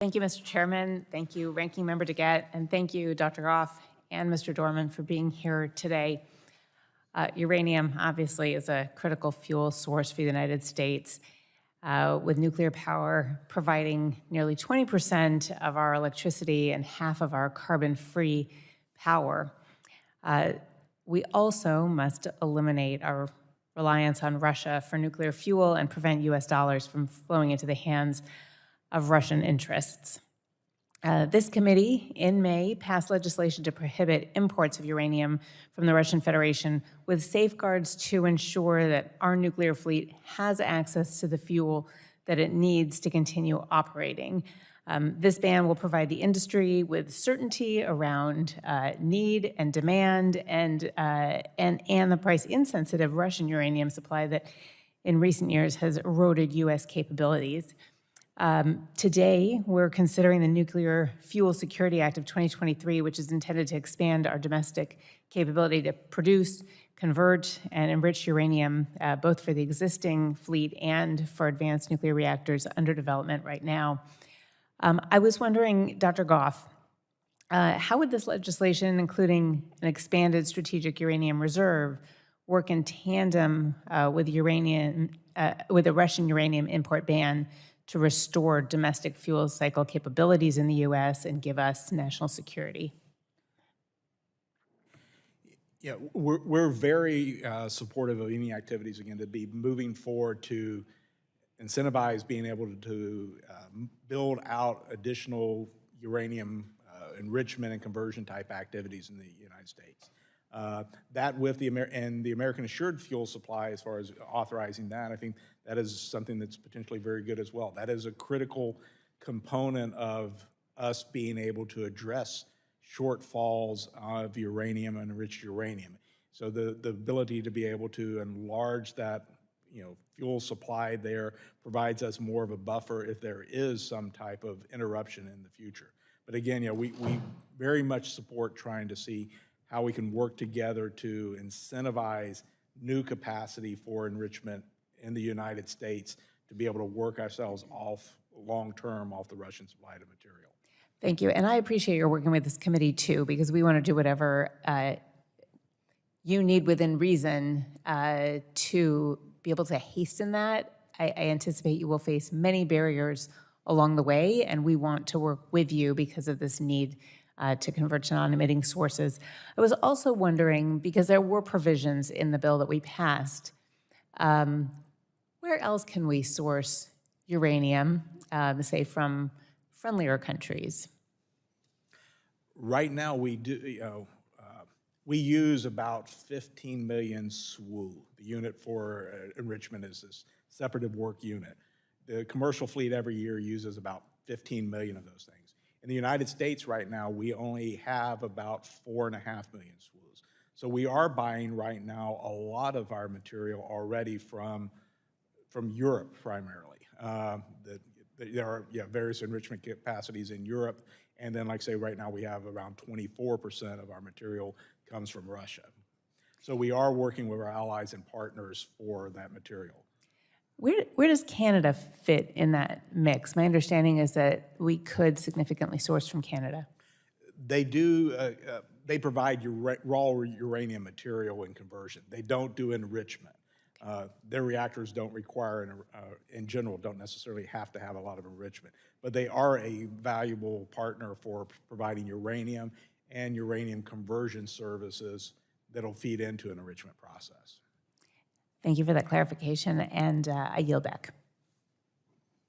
Thank you, Mr. Chairman. Thank you, Ranking Member DeGette, and thank you, Dr. Goff and Mr. Dorman, for being here today. Uranium, obviously, is a critical fuel source for the United States, with nuclear power providing nearly 20% of our electricity and half of our carbon-free power. We also must eliminate our reliance on Russia for nuclear fuel and prevent U.S. dollars from flowing into the hands of Russian interests. This committee in May passed legislation to prohibit imports of uranium from the Russian Federation with safeguards to ensure that our nuclear fleet has access to the fuel that it needs to continue operating. This ban will provide the industry with certainty around need and demand and the price insensitive Russian uranium supply that in recent years has eroded U.S. capabilities. Today, we're considering the Nuclear Fuel Security Act of 2023, which is intended to expand our domestic capability to produce, convert, and enrich uranium, both for the existing fleet and for advanced nuclear reactors under development right now. I was wondering, Dr. Goff, how would this legislation, including an expanded strategic uranium reserve, work in tandem with the Russian uranium import ban to restore domestic fuel cycle capabilities in the U.S. and give us national security? Yeah, we're very supportive of any activities, again, to be moving forward to incentivize being able to build out additional uranium enrichment and conversion type activities in the United States. That with the American Assured Fuel Supply, as far as authorizing that, I think that is something that's potentially very good as well. That is a critical component of us being able to address shortfalls of uranium and enriched uranium. So the ability to be able to enlarge that fuel supply there provides us more of a buffer if there is some type of interruption in the future. But again, we very much support trying to see how we can work together to incentivize new capacity for enrichment in the United States to be able to work ourselves off long-term off the Russian supply of material. Thank you, and I appreciate your working with this committee too, because we want to do whatever you need within reason to be able to hasten that. I anticipate you will face many barriers along the way, and we want to work with you because of this need to convert to non-emitting sources. I was also wondering, because there were provisions in the bill that we passed, where else can we source uranium, say from friendlier countries? Right now, we do. We use about 15 million SWU. The unit for enrichment is this separative work unit. The commercial fleet every year uses about 15 million of those things. In the United States right now, we only have about 4.5 million SWUs. So we are buying right now a lot of our material already from Europe primarily. There are various enrichment capacities in Europe, and then like I say, right now we have around 24% of our material comes from Russia. So we are working with our allies and partners for that material. Where does Canada fit in that mix? My understanding is that we could significantly source from Canada. They do. They provide raw uranium material and conversion. They don't do enrichment. Their reactors don't require, in general, don't necessarily have to have a lot of enrichment. But they are a valuable partner for providing uranium and uranium conversion services that'll feed into an enrichment process. Thank you for that clarification, and I yield back.